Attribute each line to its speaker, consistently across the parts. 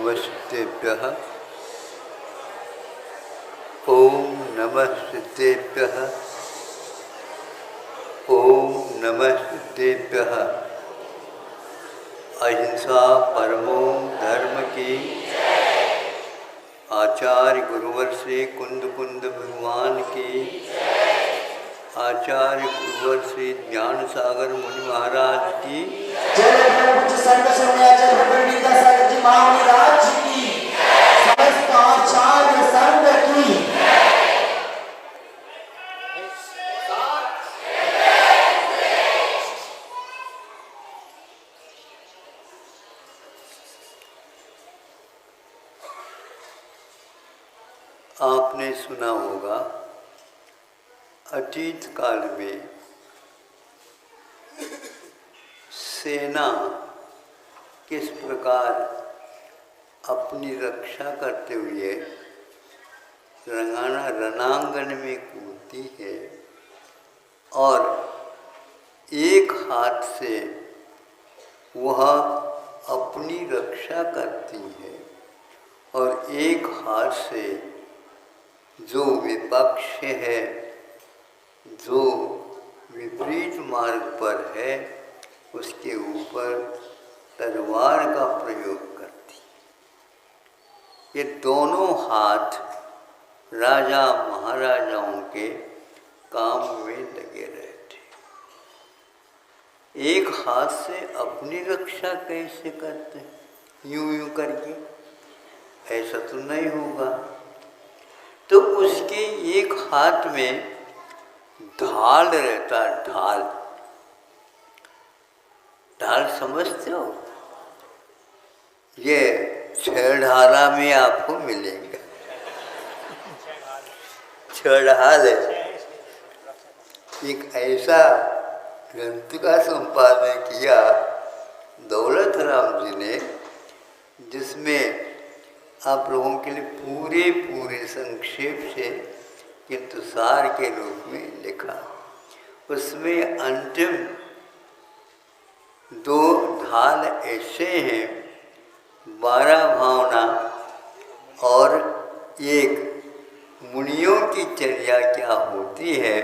Speaker 1: नमस्तेभ्यः। ओम नमस्तेभ्यः। ओम नमस्तेभ्यः। अहिंसा परमो धर्म की। आचार्य गुरुवर श्री कुंद कुंद भगवान की। आचार्य गुरुवर श्री ज्ञान सागर मुनि महाराज की।
Speaker 2: समस्त आचार्य संघ की।
Speaker 1: आपने सुना होगा अतीत काल में सेना किस प्रकार अपनी रक्षा करते हुए रणांगन में कूदती है और एक हाथ से वह अपनी रक्षा करती है और एक हाथ से जो विपक्ष है, जो विपरीत मार्ग पर है, उसके ऊपर तलवार का प्रयोग करती। ये दोनों हाथ राजा महाराजाओं के काम में लगे रहते। एक हाथ से अपनी रक्षा कैसे करते? यूं यूं करके ऐसा तो नहीं होगा। तो उसके एक हाथ में ढाल रहता। ढाल ढाल समझते हो? ये छेड़हारा में आपको मिलेंगे। छेड़हाल एक ऐसा ग्रंथ का संपादन किया दौलत राम जी ने, जिसमें आप लोगों के लिए पूरे संक्षेप से किंतु सार के रूप में लिखा। उसमें अंतिम दो ढाल ऐसे हैं, 12 भावना और एक मुनियों की चर्या क्या होती है,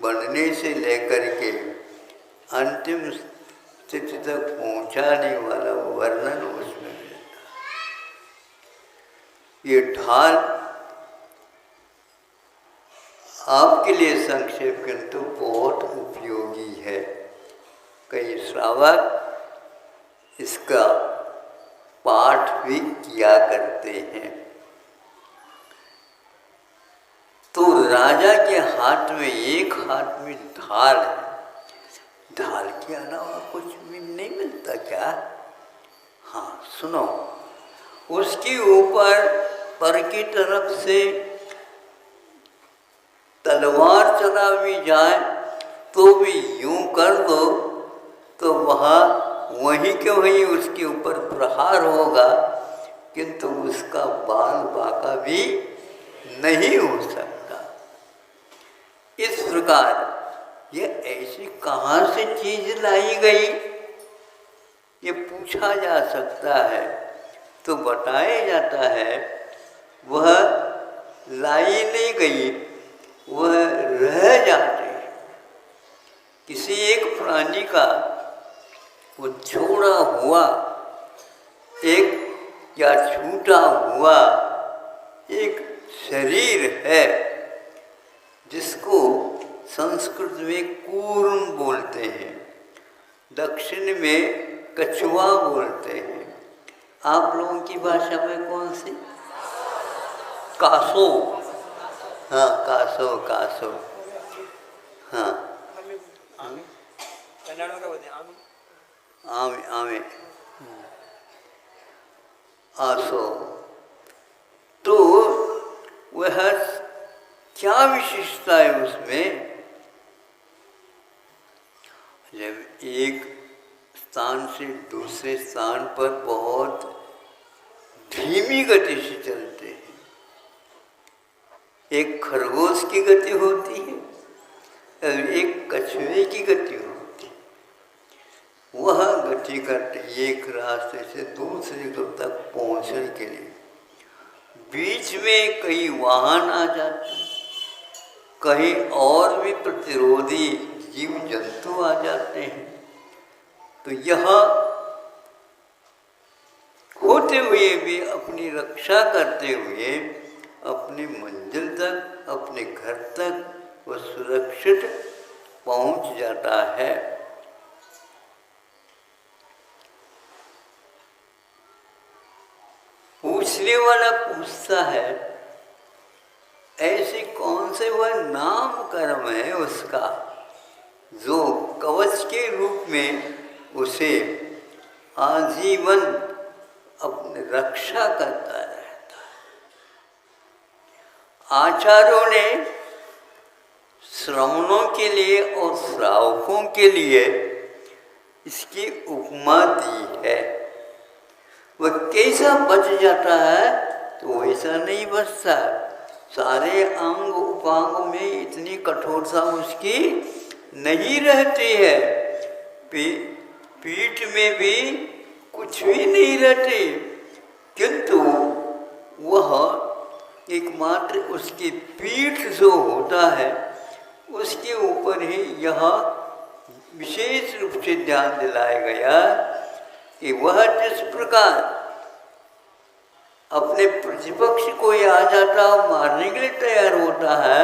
Speaker 1: बनने से लेकर के अंतिम स्थिति तक पहुंचाने वाला वर्णन उसमें मिलता। ये ढाल आपके लिए संक्षेप किंतु बहुत उपयोगी है। कई श्रावक इसका पाठ भी किया करते हैं। तो राजा के हाथ में एक हाथ में ढाल है। ढाल के अलावा कुछ भी नहीं मिलता क्या? हाँ सुनो, उसके ऊपर पर की तरफ से तलवार चला भी जाए तो भी यूं कर दो तो वहीं के वहीं उसके ऊपर प्रहार होगा, किंतु उसका बाल बाका भी नहीं हो सकता। इस प्रकार ये ऐसी कहाँ से चीज लाई गई, ये पूछा जा सकता है। तो बताया जाता है वह लाई नहीं गई, वह रह जाते। किसी एक प्राणी का वो छोड़ा हुआ एक या छूटा हुआ एक शरीर है, जिसको संस्कृत में कूर्म बोलते हैं, दक्षिण में कछुआ बोलते हैं। आप लोगों की भाषा में कौन सी? कासो। हाँ कासो, कासो। हाँ आमे आमे आसो। तो वह क्या विशेषता है उसमें? जब एक स्थान से दूसरे स्थान पर बहुत धीमी गति से चलते हैं, एक खरगोश की गति होती है और एक कछुए की गति होती है। वह गति गति करते एक रास्ते से दूसरे तक पहुंचने के लिए। बीच में कई वाहन आ जाते हैं, कहीं और भी प्रतिरोधी जीव जंतु आ जाते हैं। तो यह होते हुए भी अपनी रक्षा करते हुए अपनी मंजिल तक, अपने घर तक वह सुरक्षित पहुंच जाता है। पूछने वाला पूछता है, ऐसे कौन से वह नाम कर्म है उसका जो कवच के रूप में उसे आजीवन अपनी रक्षा करता रहता है। आचार्यों ने श्रवणों के लिए और श्रावकों के लिए इसकी उपमा दी है। वह कैसा बच जाता है तो वैसा नहीं बचता। सारे अंग उपांग में इतनी कठोरता उसकी नहीं रहती है। पीठ में भी कुछ भी नहीं रहती, किंतु वह एकमात्र उसकी पीठ जो होता है उसके ऊपर ही यह विशेष रूप से ध्यान दिलाया गया कि वह जिस प्रकार अपने प्रतिपक्ष को आ जाता मारने के लिए तैयार होता है,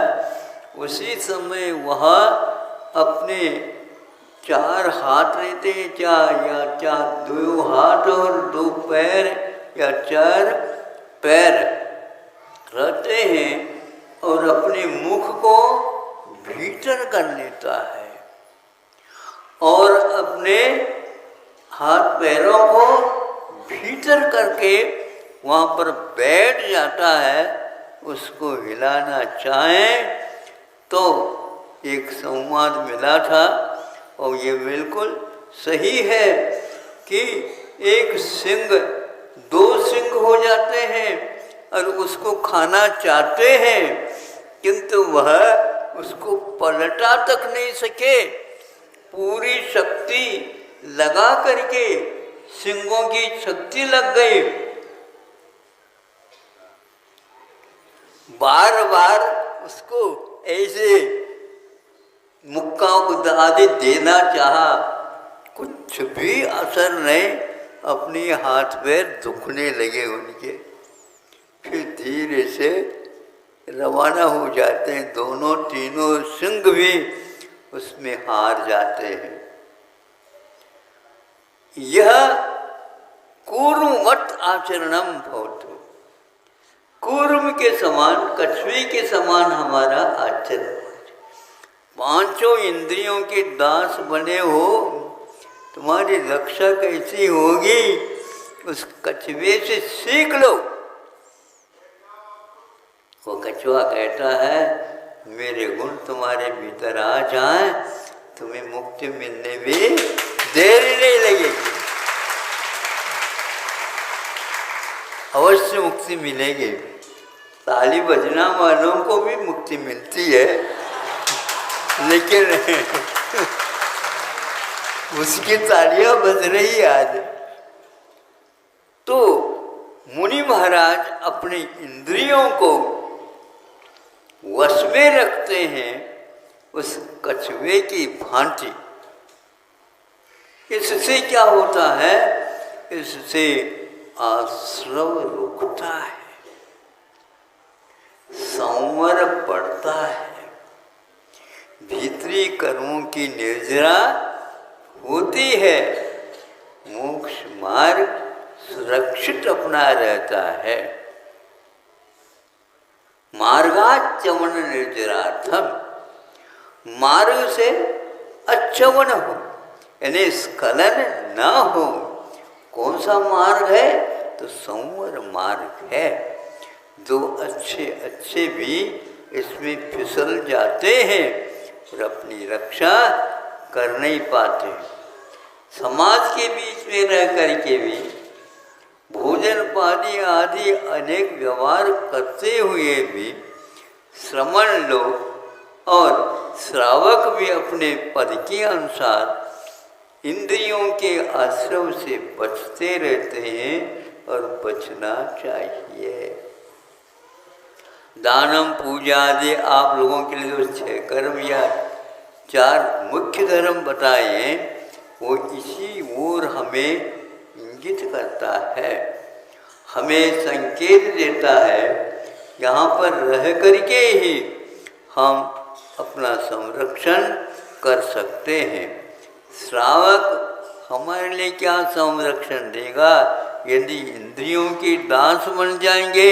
Speaker 1: उसी समय वह अपने 4 हाथ रहते हैं, या 2 हाथ और 2 पैर या 4 पैर रहते हैं और अपने मुख को भीतर कर लेता है और अपने हाथ पैरों को भीतर करके वहाँ पर बैठ जाता है। उसको हिलाना चाहें तो एक संवाद मिला था और ये बिल्कुल सही है कि एक सिंह 2 सिंह हो जाते हैं और उसको खाना चाहते हैं, किंतु वह उसको पलटा तक नहीं सके। पूरी शक्ति लगा करके सिंहों की शक्ति लग गई, बार बार उसको ऐसे मुक्का को आदि देना चाहा, कुछ भी असर नहीं। अपने हाथ पैर दुखने लगे उनके, फिर धीरे से रवाना हो जाते हैं। दोनों तीनों सिंह भी उसमें हार जाते हैं। यह कूर्मवत् आचरणम भवतु, कूर्म के समान, कछुए के समान हमारा आचरण। 5 इंद्रियों के दास बने हो, तुम्हारी रक्षा कैसी होगी उस कछुए से सीख लो। वो कछुआ कहता है, मेरे गुण तुम्हारे भीतर आ जाएं, तुम्हें मुक्ति मिलने में देरी नहीं लगेगी, अवश्य मुक्ति मिलेगी। ताली बजना वालों को भी मुक्ति मिलती है, लेकिन उसकी तालियां बज रही आज। तो मुनि महाराज अपनी इंद्रियों को वश में रखते हैं उस कछुए की भांति। इससे क्या होता है? इससे आश्रव रुकता है, संवर पड़ता है, भीतरी कर्मों की निर्जरा होती है, मोक्ष मार्ग सुरक्षित अपना रहता है। मार्गाच्चवन निर्जरार्थम, मार्ग से अच्छवन हो, यानी स्खलन न हो। कौन सा मार्ग है? तो संवर मार्ग है। जो अच्छे अच्छे भी इसमें फिसल जाते हैं और अपनी रक्षा कर नहीं पाते। समाज के बीच में रह करके भी भोजन पानी आदि अनेक व्यवहार करते हुए भी श्रमण लोग और श्रावक भी अपने पद के अनुसार इंद्रियों के आश्रम से बचते रहते हैं और बचना चाहिए। दानम पूजा आदि आप लोगों के लिए जो 6 कर्म या 4 मुख्य धर्म बताए हैं वो इसी ओर हमें इंगित करता है, हमें संकेत देता है। यहाँ पर रह करके ही हम अपना संरक्षण कर सकते हैं। श्रावक हमारे लिए क्या संरक्षण देगा? यदि इंद्रियों के दास बन जाएंगे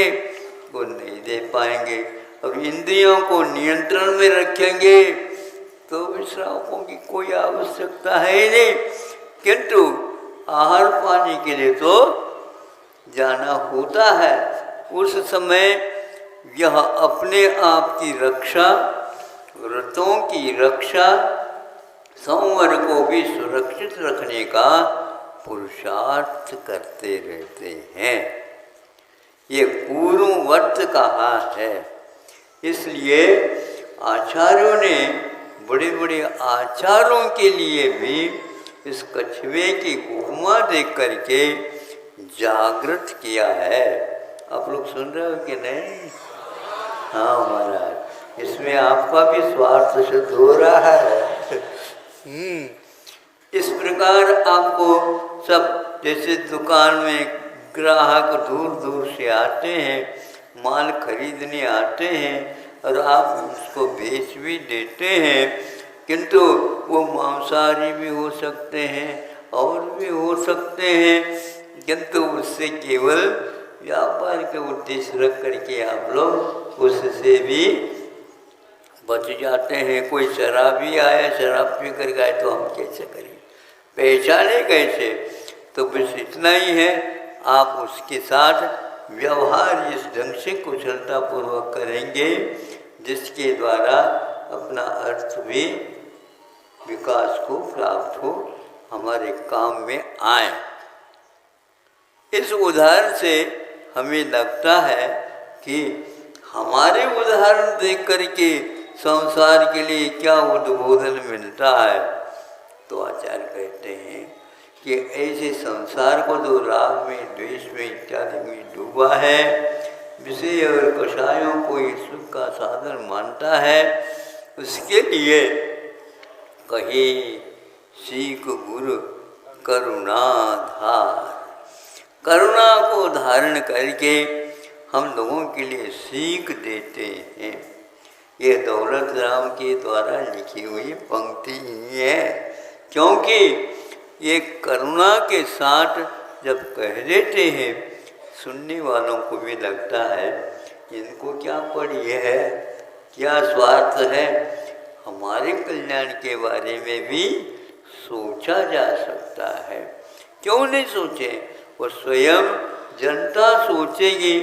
Speaker 1: वो नहीं दे पाएंगे, और इंद्रियों को नियंत्रण में रखेंगे तो भी श्रावकों की कोई आवश्यकता है ही नहीं। किंतु आहार पानी के लिए तो जाना होता है। उस समय यह अपने आप की रक्षा, व्रतों की रक्षा, संवर को भी सुरक्षित रखने का पुरुषार्थ करते रहते हैं। ये पूर्ववर्त कहा है। इसलिए आचार्यों ने, बड़े बड़े आचार्यों के लिए भी इस कछुए की उपमा देख करके जागृत किया है। आप लोग सुन रहे हो कि नहीं? हाँ महाराज, इसमें आपका भी स्वार्थ सिद्ध हो रहा है। इस प्रकार आपको सब, जैसे दुकान में ग्राहक दूर दूर से आते हैं, माल खरीदने आते हैं और आप उसको बेच भी देते हैं, किंतु वो मांसाहारी भी हो सकते हैं और भी हो सकते हैं, किंतु उससे केवल व्यापार के उद्देश्य रख करके आप लोग उससे भी बच जाते हैं। कोई शराबी आया, शराब पी कर गए तो हम कैसे करें, पहचाने कैसे? तो बस इतना ही है, आप उसके साथ व्यवहार इस ढंग से कुशलतापूर्वक करेंगे जिसके द्वारा अपना अर्थ भी विकास को प्राप्त हो, हमारे काम में आए। इस उदाहरण से हमें लगता है कि हमारे उदाहरण देख करके संसार के लिए क्या उद्बोधन मिलता है। तो आचार्य कहते हैं कि ऐसे संसार को जो राग में, द्वेष में इत्यादि में डूबा है, विषय और कषायों को ये सुख का साधन मानता है, उसके लिए कहे सीख गुरु करुणाधार। करुणा को धारण करके हम लोगों के लिए सीख देते हैं। ये दौलत राम के द्वारा लिखी हुई पंक्ति ही है, क्योंकि ये करुणा के साथ जब कह देते हैं, सुनने वालों को भी लगता है इनको क्या पड़ी है, क्या स्वार्थ है। हमारे कल्याण के बारे में भी सोचा जा सकता है, क्यों नहीं सोचे? वो स्वयं जनता सोचेगी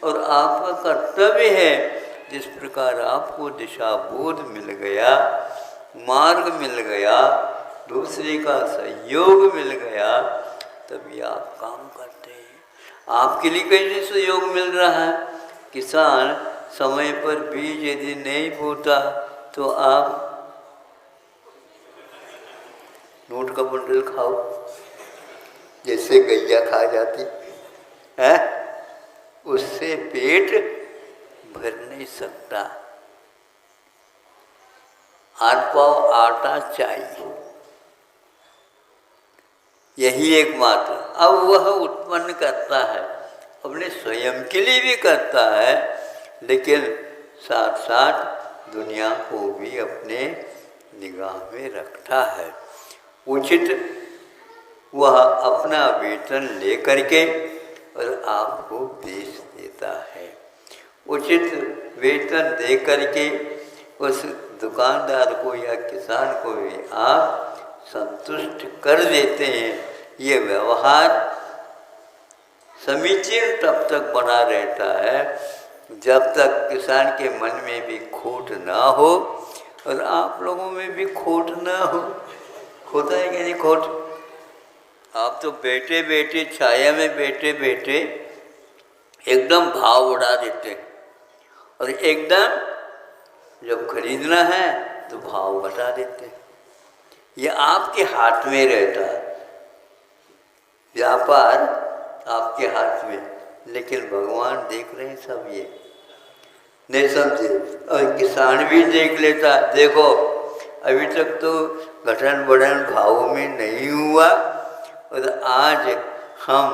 Speaker 1: और आपका कर्तव्य है, जिस प्रकार आपको दिशा बोध मिल गया, मार्ग मिल गया, दूसरे का सहयोग मिल गया, तभी आप काम करते हैं। आपके लिए कैसे सहयोग मिल रहा है? किसान समय पर बीज यदि नहीं बोता तो आप नोट का बंडल खाओ, जैसे गैया खा जाती है, उससे पेट भर नहीं सकता। हाथ पाव आटा चाहिए, यही एकमात्र। अब वह उत्पन्न करता है, अपने स्वयं के लिए भी करता है, लेकिन साथ साथ दुनिया को भी अपने निगाह में रखता है। उचित वह अपना वेतन ले करके और आपको बेच देता है। उचित वेतन दे करके उस दुकानदार को या किसान को भी आप संतुष्ट कर देते हैं। ये व्यवहार समीचीन तब तक बना रहता है जब तक किसान के मन में भी खोट ना हो और आप लोगों में भी खोट ना हो। होता है कि नहीं खोट? आप तो बैठे बैठे, छाया में बैठे बैठे एकदम भाव बढ़ा देते हैं, और एकदम जब खरीदना है तो भाव घटा देते हैं। ये आपके हाथ में रहता है, व्यापार आपके हाथ में, लेकिन भगवान देख रहे हैं सब ये, नहीं समझे। और किसान भी देख लेता, देखो अभी तक तो घटन बढ़न भाव में नहीं हुआ, और आज हम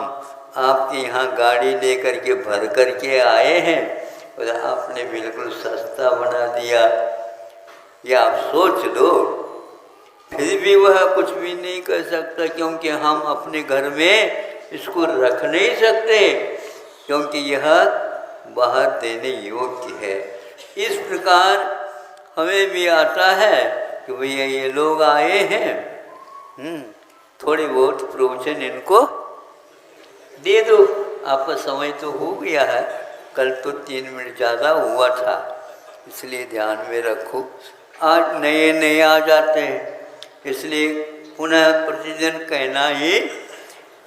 Speaker 1: आपके यहाँ गाड़ी लेकर के भर करके आए हैं और आपने बिल्कुल सस्ता बना दिया। या आप सोच लो, फिर भी वह कुछ भी नहीं कर सकता, क्योंकि हम अपने घर में इसको रख नहीं सकते, क्योंकि यह बाहर देने योग्य है। इस प्रकार हमें भी आता है कि भैया ये लोग आए हैं, थोड़ी बहुत प्रवचन इनको दे दो। आपका समय तो हो गया है, कल तो 3 मिनट ज़्यादा हुआ था, इसलिए ध्यान में रखो। आज नए नए आ जाते हैं, इसलिए पुनः प्रतिदिन कहना ही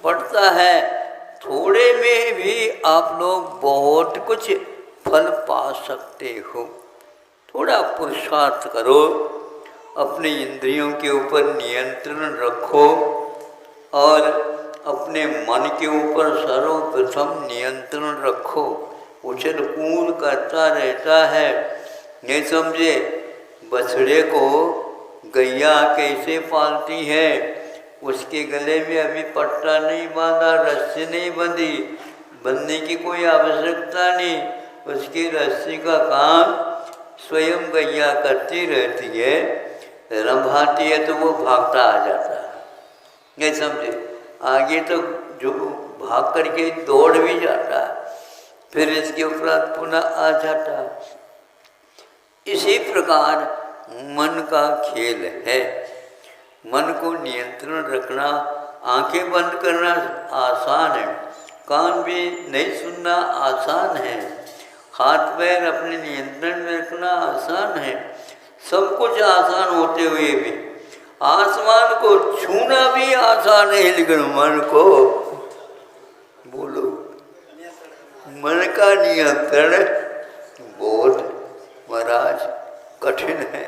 Speaker 1: पड़ता है। थोड़े में भी आप लोग बहुत कुछ फल पा सकते हो। थोड़ा पुरुषार्थ करो, अपने इंद्रियों के ऊपर नियंत्रण रखो और अपने मन के ऊपर सर्वप्रथम नियंत्रण रखो। उछल कूद करता रहता है, नहीं समझे। बछड़े को गैया कैसे पालती है, उसके गले में अभी पट्टा नहीं बांधा, रस्सी नहीं बंधी, बंधने की कोई आवश्यकता नहीं। उसकी रस्सी का काम स्वयं गैया करती रहती है, रंभाती है तो वो भागता आ जाता है, नहीं समझे। आगे तो जो भाग करके दौड़ भी जाता है, फिर इसके उपरांत पुनः आ जाता है। इसी प्रकार मन का खेल है। मन को नियंत्रण रखना, आंखें बंद करना आसान है, कान भी नहीं सुनना आसान है, हाथ पैर अपने नियंत्रण में रखना आसान है, सब कुछ आसान होते हुए भी आसमान को छूना भी आसान है, लेकिन मन को, बोलो, मन का नियंत्रण बहुत महाराज कठिन है।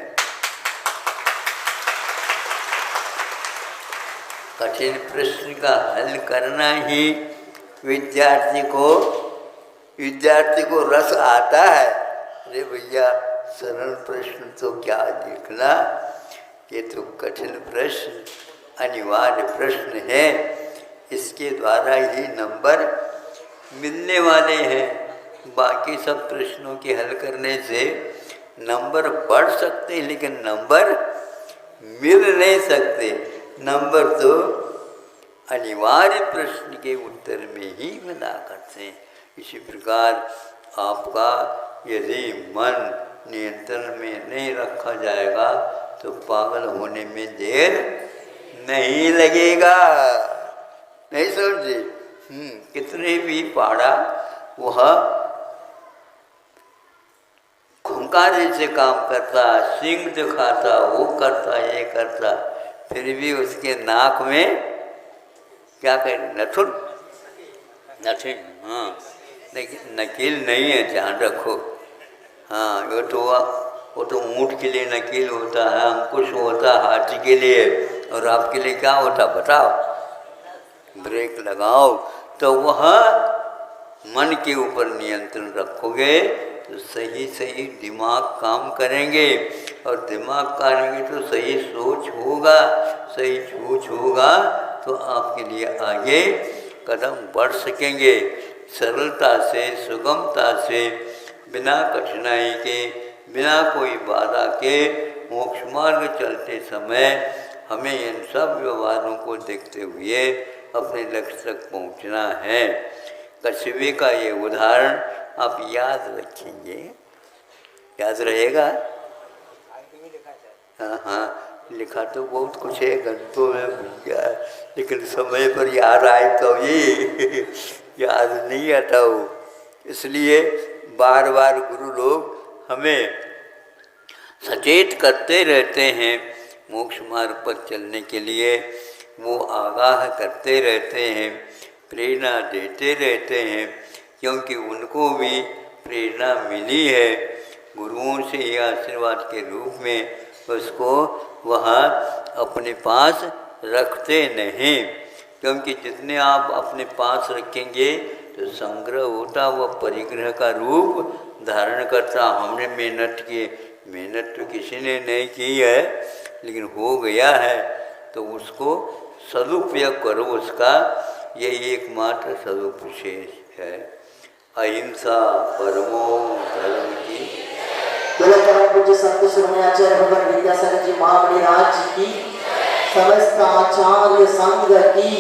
Speaker 1: कठिन प्रश्न का हल करना ही विद्यार्थी को रस आता है। अरे भैया सरल प्रश्न तो क्या लिखना, ये तो कठिन प्रश्न, अनिवार्य प्रश्न है, इसके द्वारा ही नंबर मिलने वाले हैं। बाकी सब प्रश्नों के हल करने से नंबर बढ़ सकते हैं, लेकिन नंबर मिल नहीं सकते। नंबर तो अनिवार्य प्रश्न के उत्तर में ही मिला करते हैं। इसी प्रकार आपका यदि मन नियंत्रण में नहीं रखा जाएगा तो पागल होने में देर नहीं लगेगा, नहीं समझे। कितने भी पाड़ा वह खुंकारे से काम करता, सिंह दिखाता, वो करता, ये करता, फिर भी उसके नाक में क्या कहें, नथुन, हाँ, लेकिन नकील नहीं है, ध्यान रखो। हाँ, वो तो ऊँट के लिए नकील होता है, अंकुश होता है हाथी के लिए, और आपके लिए क्या होता बताओ, ब्रेक लगाओ। तो वह मन के ऊपर नियंत्रण रखोगे तो सही सही दिमाग काम करेंगे, और दिमाग करेंगे तो सही सोच होगा, सही सोच होगा तो आपके लिए आगे कदम बढ़ सकेंगे। सरलता से, सुगमता से, बिना कठिनाई के, बिना कोई बाधा के मोक्ष मार्ग चलते समय हमें इन सब व्यवहारों को देखते हुए अपने लक्ष्य तक पहुंचना है। कछुए का ये उदाहरण आप याद रखेंगे, याद रहेगा। हाँ, लिखा तो बहुत कुछ है, घंटों में भूल गया, लेकिन समय पर याद आए तो ये याद नहीं आता वो। इसलिए बार बार गुरु लोग हमें सचेत करते रहते हैं, मोक्ष मार्ग पर चलने के लिए वो आगाह करते रहते हैं, प्रेरणा देते रहते हैं, क्योंकि उनको भी प्रेरणा मिली है गुरुओं से, ये आशीर्वाद के रूप में उसको वह अपने पास रखते नहीं, क्योंकि जितने आप अपने पास रखेंगे तो संग्रह होता, वह परिग्रह का रूप धारण करता। हमने मेहनत की, मेहनत तो किसी ने नहीं की है, लेकिन हो गया है तो उसको सदुपयोग करो उसका, यही एकमात्र सदुपदेश है। अहिंसा परमो धर्म की।
Speaker 2: बोलो परम पूज्य संत शिरोमणि आचार्य भगवान विद्यासागर जी महामणि राज जी की, समस्त आचार्य संघ की।